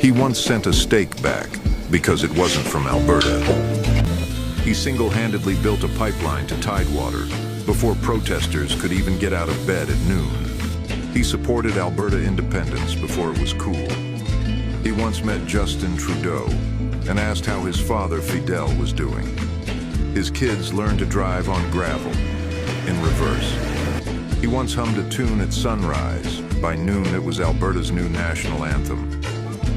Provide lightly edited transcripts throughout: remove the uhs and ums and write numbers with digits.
He once sent a steak back because it wasn't from Alberta. He single-handedly built a pipeline to Tidewater before protesters could even get out of bed at noon. He supported Alberta independence before it was cool. He once met Justin Trudeau and asked how his father Fidel was doing. His kids learned to drive on gravel in reverse. He once hummed a tune at sunrise. By noon, it was Alberta's new national anthem.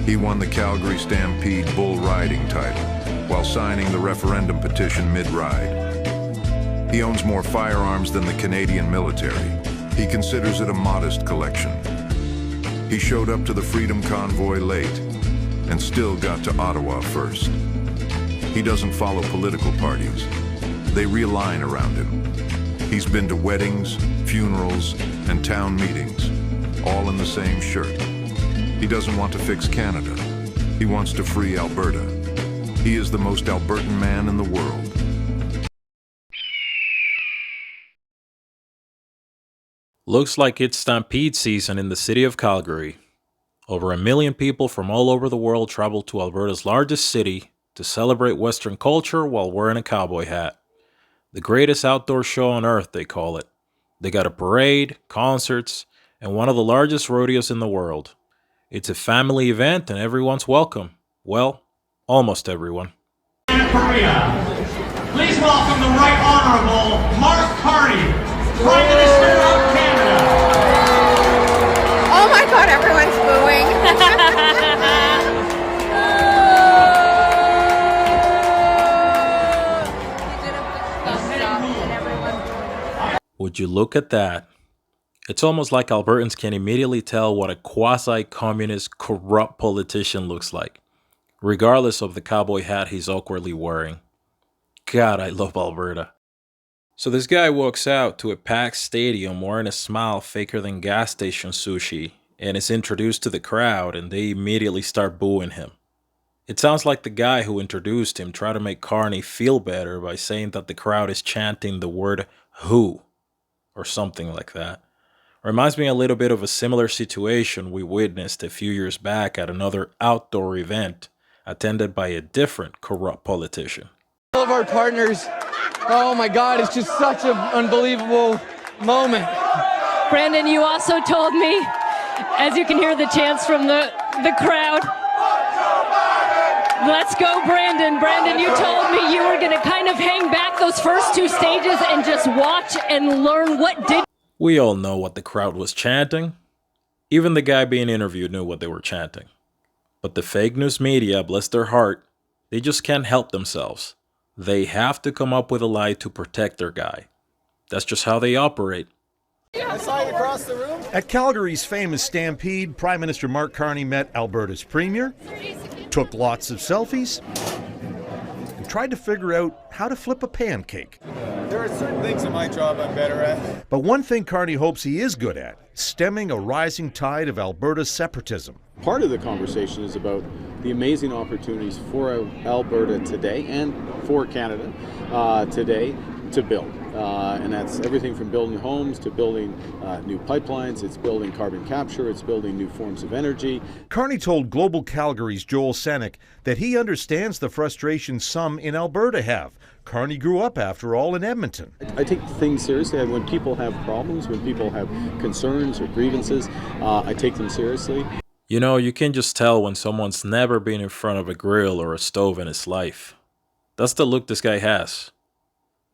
He won the Calgary Stampede bull riding title while signing the referendum petition mid-ride. He owns more firearms than the Canadian military. He considers it a modest collection. He showed up to the Freedom Convoy late and still got to Ottawa first. He doesn't follow political parties. They realign around him. He's been to weddings, funerals, and town meetings, all in the same shirt. He doesn't want to fix Canada. He wants to free Alberta. He is the most Albertan man in the world. Looks like it's Stampede season in the city of Calgary. Over 1 million people from all over the world travel to Alberta's largest city to celebrate Western culture while wearing a cowboy hat. The greatest outdoor show on earth, they call it. They got a parade, concerts, and one of the largest rodeos in the world. It's a family event and everyone's welcome. Well, almost everyone. Korea. Please welcome the Right Honorable Mark Carney, Prime Minister of Canada. Oh my God, everyone's booing. Would you look at that? It's almost like Albertans can immediately tell what a quasi-communist, corrupt politician looks like, regardless of the cowboy hat he's awkwardly wearing. God, I love Alberta. So this guy walks out to a packed stadium wearing a smile faker than gas station sushi and is introduced to the crowd and they immediately start booing him. It sounds like the guy who introduced him tried to make Carney feel better by saying that the crowd is chanting the word "who" or something like that. Reminds me a little bit of a similar situation we witnessed a few years back at another outdoor event attended by a different corrupt politician. All of our partners, oh my God, it's just such an unbelievable moment. Brandon, you also told me, as you can hear the chants from the crowd, let's go Brandon. Brandon, you told me you were going to kind of hang back those first two stages and just watch and learn what did. We all know what the crowd was chanting. Even the guy being interviewed knew what they were chanting. But the fake news media, bless their heart, they just can't help themselves. They have to come up with a lie to protect their guy. That's just how they operate. I saw you across the room. At Calgary's famous Stampede, Prime Minister Mark Carney met Alberta's Premier, took lots of selfies, and tried to figure out how to flip a pancake. There are certain things in my job I'm better at. But one thing Carney hopes he is good at, stemming a rising tide of Alberta's separatism. Part of the conversation is about the amazing opportunities for Alberta today and for Canada today to build. And that's everything from building homes to building new pipelines, it's building carbon capture, it's building new forms of energy. Carney told Global Calgary's Joel Senek that he understands the frustration some in Alberta have. Carney grew up, after all, in Edmonton. I take things seriously. When people have problems, when people have concerns or grievances, I take them seriously. You know, you can just tell when someone's never been in front of a grill or a stove in his life. That's the look this guy has.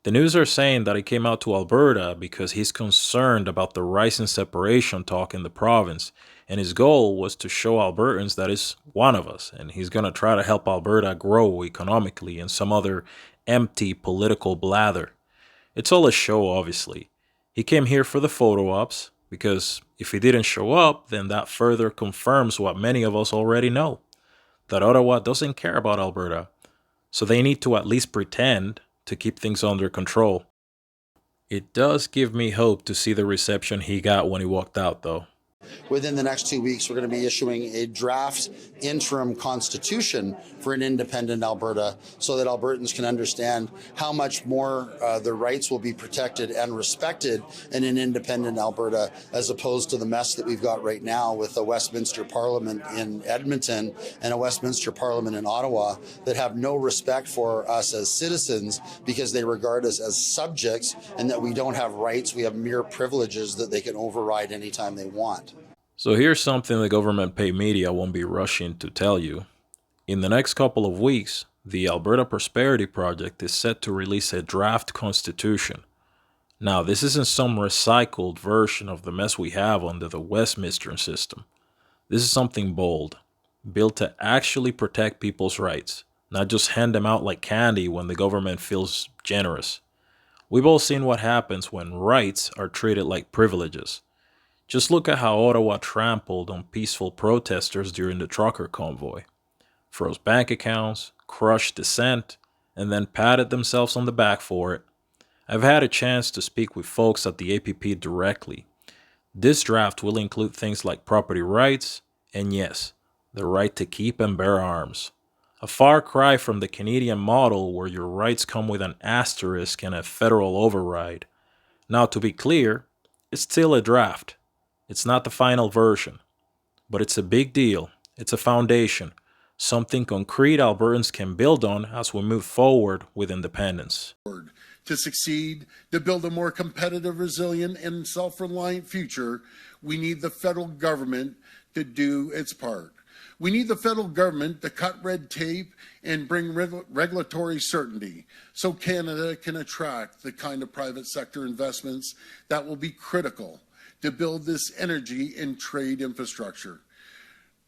The news are saying that he came out to Alberta because he's concerned about the rising separation talk in the province, and his goal was to show Albertans that he's one of us, and he's going to try to help Alberta grow economically and some other empty political blather. It's all a show, obviously. He came here for the photo ops, because if he didn't show up, then that further confirms what many of us already know, that Ottawa doesn't care about Alberta, so they need to at least pretend to keep things under control. It does give me hope to see the reception he got when he walked out, though. Within the next 2 weeks, we're going to be issuing a draft interim constitution for an independent Alberta so that Albertans can understand how much more their rights will be protected and respected in an independent Alberta, as opposed to the mess that we've got right now with a Westminster Parliament in Edmonton and a Westminster Parliament in Ottawa that have no respect for us as citizens because they regard us as subjects and that we don't have rights. We have mere privileges that they can override anytime they want. So here's something the government paid media won't be rushing to tell you. In the next couple of weeks, the Alberta Prosperity Project is set to release a draft constitution. Now, this isn't some recycled version of the mess we have under the Westminster system. This is something bold, built to actually protect people's rights, not just hand them out like candy when the government feels generous. We've all seen what happens when rights are treated like privileges. Just look at how Ottawa trampled on peaceful protesters during the trucker convoy, froze bank accounts, crushed dissent, and then patted themselves on the back for it. I've had a chance to speak with folks at the APP directly. This draft will include things like property rights, and yes, the right to keep and bear arms. A far cry from the Canadian model where your rights come with an asterisk and a federal override. Now, to be clear, it's still a draft. It's not the final version, but it's a big deal. It's a foundation, something concrete Albertans can build on as we move forward with independence. To succeed, to build a more competitive, resilient, and self-reliant future, we need the federal government to do its part. We need the federal government to cut red tape and bring regulatory certainty so Canada can attract the kind of private sector investments that will be critical to build this energy and trade infrastructure.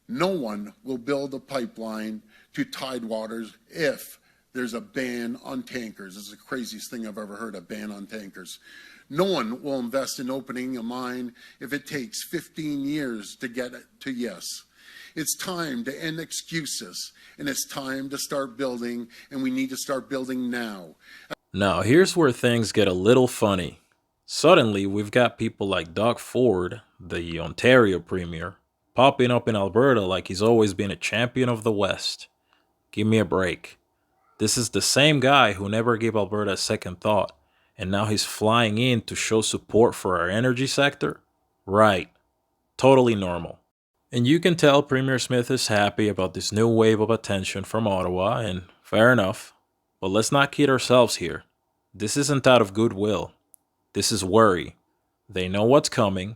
No one will build a pipeline to Tidewaters if there's a ban on tankers. This is the craziest thing I've ever heard, a ban on tankers. No one will invest in opening a mine if it takes 15 years to get it to yes. It's time to end excuses, and it's time to start building, and we need to start building now. Now, here's where things get a little funny. Suddenly, we've got people like Doug Ford, the Ontario Premier, popping up in Alberta like he's always been a champion of the West. Give me a break. This is the same guy who never gave Alberta a second thought, and now he's flying in to show support for our energy sector? Right. Totally normal. And you can tell Premier Smith is happy about this new wave of attention from Ottawa, and fair enough. But let's not kid ourselves here. This isn't out of goodwill. This is worry. They know what's coming,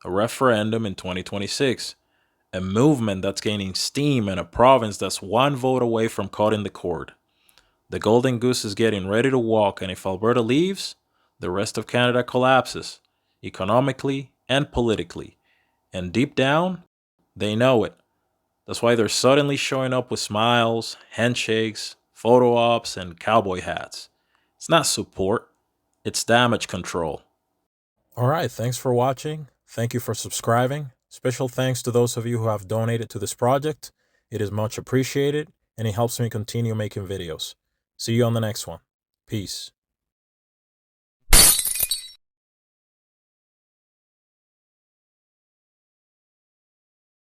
a referendum in 2026, a movement that's gaining steam in a province that's one vote away from cutting the cord. The golden goose is getting ready to walk, and if Alberta leaves, the rest of Canada collapses, economically and politically. And deep down, they know it. That's why they're suddenly showing up with smiles, handshakes, photo ops, and cowboy hats. It's not support. It's damage control. All right, thanks for watching. Thank you for subscribing. Special thanks to those of you who have donated to this project. It is much appreciated, and it helps me continue making videos. See you on the next one. Peace.